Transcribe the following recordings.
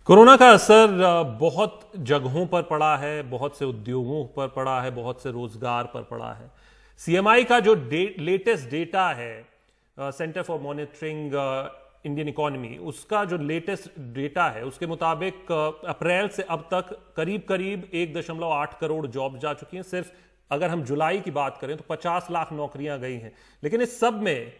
Corona का असर बहुत जगहों पर पड़ा है, बहुत से उद्योगों पर पड़ा है, बहुत से रोजगार पर पड़ा है। सीएमआई का जो लेटेस्ट डेटा है, centre for monitoring Indian economy, उसका जो लेटेस्ट डेटा है उसके मुताबिक अप्रैल से अब तक करीब करीब 1.8 करोड़ जॉब जा चुकी हैं। सिर्फ अगर हम जुलाई की बात करें तो 50 लाख नौकरियां गई हैं। लेकिन इस सब में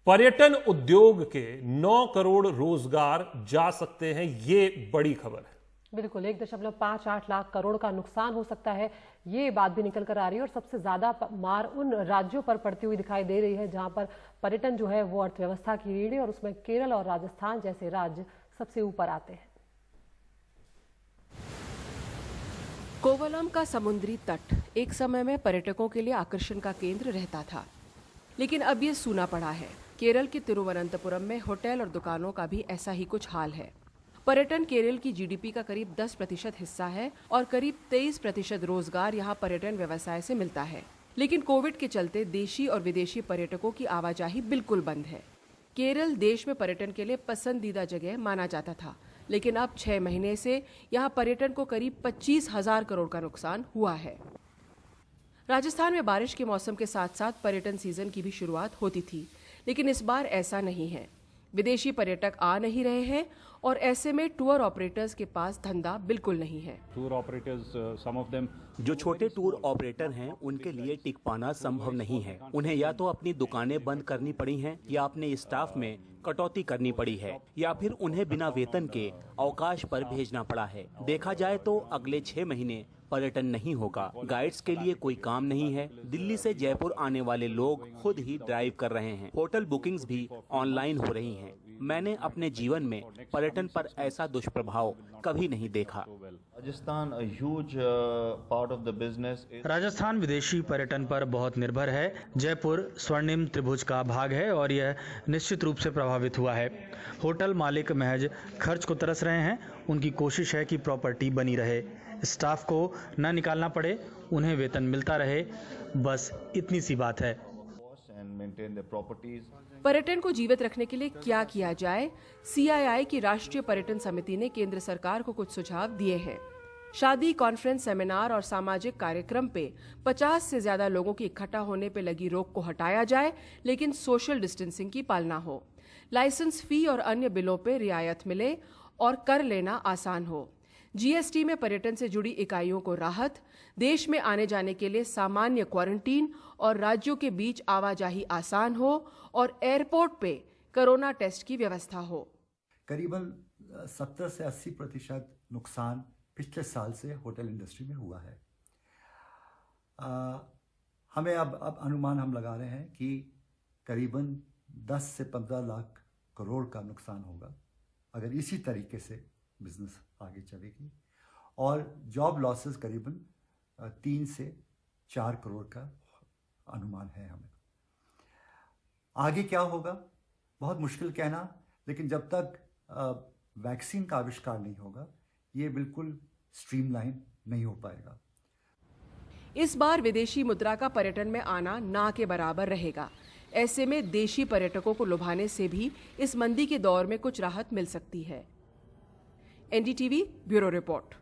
पर्यटन उद्योग के 9 करोड़ रोजगार जा सकते हैं, ये बड़ी खबर है। बिल्कुल 1.58 लाख करोड़ का नुकसान हो सकता है, ये बात भी निकल कर आ रही है। और सबसे ज्यादा मार उन राज्यों पर पड़ती हुई दिखाई दे रही है जहां पर पर्यटन जो है वो अर्थव्यवस्था की रीढ़ है, और उसमें केरल और राजस्थान जैसे राज्य सबसे ऊपर आते हैं। कोवलम का समुद्री तट एक समय में पर्यटकों के लिए आकर्षण का केंद्र रहता था, लेकिन अब ये सूना पड़ा है। केरल के तिरुवनंतपुरम में होटल और दुकानों का भी ऐसा ही कुछ हाल है। पर्यटन केरल की जीडीपी का करीब 10% हिस्सा है और करीब 23% रोजगार यहाँ पर्यटन व्यवसाय से मिलता है। लेकिन कोविड के चलते देशी और विदेशी पर्यटकों की आवाजाही बिल्कुल बंद है। केरल देश में पर्यटन के लिए पसंदीदा जगह माना जाता था, लेकिन अब 6 महीने से यहाँ पर्यटन को करीब 25,000 करोड़ का नुकसान हुआ है। राजस्थान में बारिश के मौसम के साथ साथ पर्यटन सीजन की भी शुरुआत होती थी, लेकिन इस बार ऐसा नहीं है। विदेशी पर्यटक आ नहीं रहे हैं और ऐसे में टूर ऑपरेटर्स के पास धंधा बिल्कुल नहीं है। Tour operators some of them जो छोटे टूर ऑपरेटर हैं उनके लिए टिक पाना संभव नहीं है। उन्हें या तो अपनी दुकानें बंद करनी पड़ी हैं, या अपने स्टाफ में कटौती करनी पड़ी है, या फिर उन्हें बिना वेतन के अवकाश पर भेजना पड़ा है। देखा जाए तो अगले 6 महीने पर्यटन नहीं होगा। गाइड्स के लिए कोई काम नहीं है। दिल्ली से जयपुर आने वाले लोग खुद ही ड्राइव कर रहे हैं। होटल बुकिंग्स भी ऑनलाइन हो रही हैं। मैंने अपने जीवन में पर्यटन पर ऐसा दुष्प्रभाव कभी नहीं देखा। राजस्थान विदेशी पर्यटन पर बहुत निर्भर है। जयपुर स्वर्णिम त्रिभुज का भाग है और यह निश्चित रूप से प्रभावित हुआ है। होटल मालिक महज खर्च को तरस रहे हैं। उनकी कोशिश है कि प्रॉपर्टी बनी रहे, स्टाफ को न निकालना पड़े, उन्हें वेतन मिलता रहे, बस इतनी सी बात है। पर्यटन को जीवित रखने के लिए क्या किया जाए? सीआईआई की राष्ट्रीय पर्यटन समिति ने केंद्र सरकार को कुछ सुझाव दिए हैं। शादी, कॉन्फ्रेंस, सेमिनार और सामाजिक कार्यक्रम पे 50 से ज्यादा लोगों के इकट्ठा होने पे लगी रोक को हटाया जाए, लेकिन सोशल डिस्टेंसिंग की पालना हो। लाइसेंस फी और अन्य बिलों पे रियायत मिले और कर लेना आसान हो। जीएसटी में पर्यटन से जुड़ी इकाइयों को राहत, देश में आने जाने के लिए सामान्य क्वारंटीन और राज्यों के बीच आवाजाही आसान हो, और एयरपोर्ट पे कोरोना टेस्ट की व्यवस्था हो। करीबन 70 से 80% नुकसान पिछले साल से होटल इंडस्ट्री में हुआ है। हमें अब अनुमान हम लगा रहे हैं कि करीबन 10 से 15 लाख करोड़ का नुकसान होगा अगर इसी तरीके से बिजनेस आगे चलेगी, और जॉब लॉसेस करीबन 3 से 4 करोड़ का अनुमान है हमें। आगे क्या होगा बहुत मुश्किल कहना, लेकिन जब तक वैक्सीन का आविष्कार नहीं होगा ये बिल्कुल स्ट्रीमलाइन नहीं हो पाएगा। इस बार विदेशी मुद्रा का पर्यटन में आना ना के बराबर रहेगा। ऐसे में देशी पर्यटकों को लुभाने से भी इस मंदी के दौर में कुछ राहत मिल सकती है। NDTV bureau report.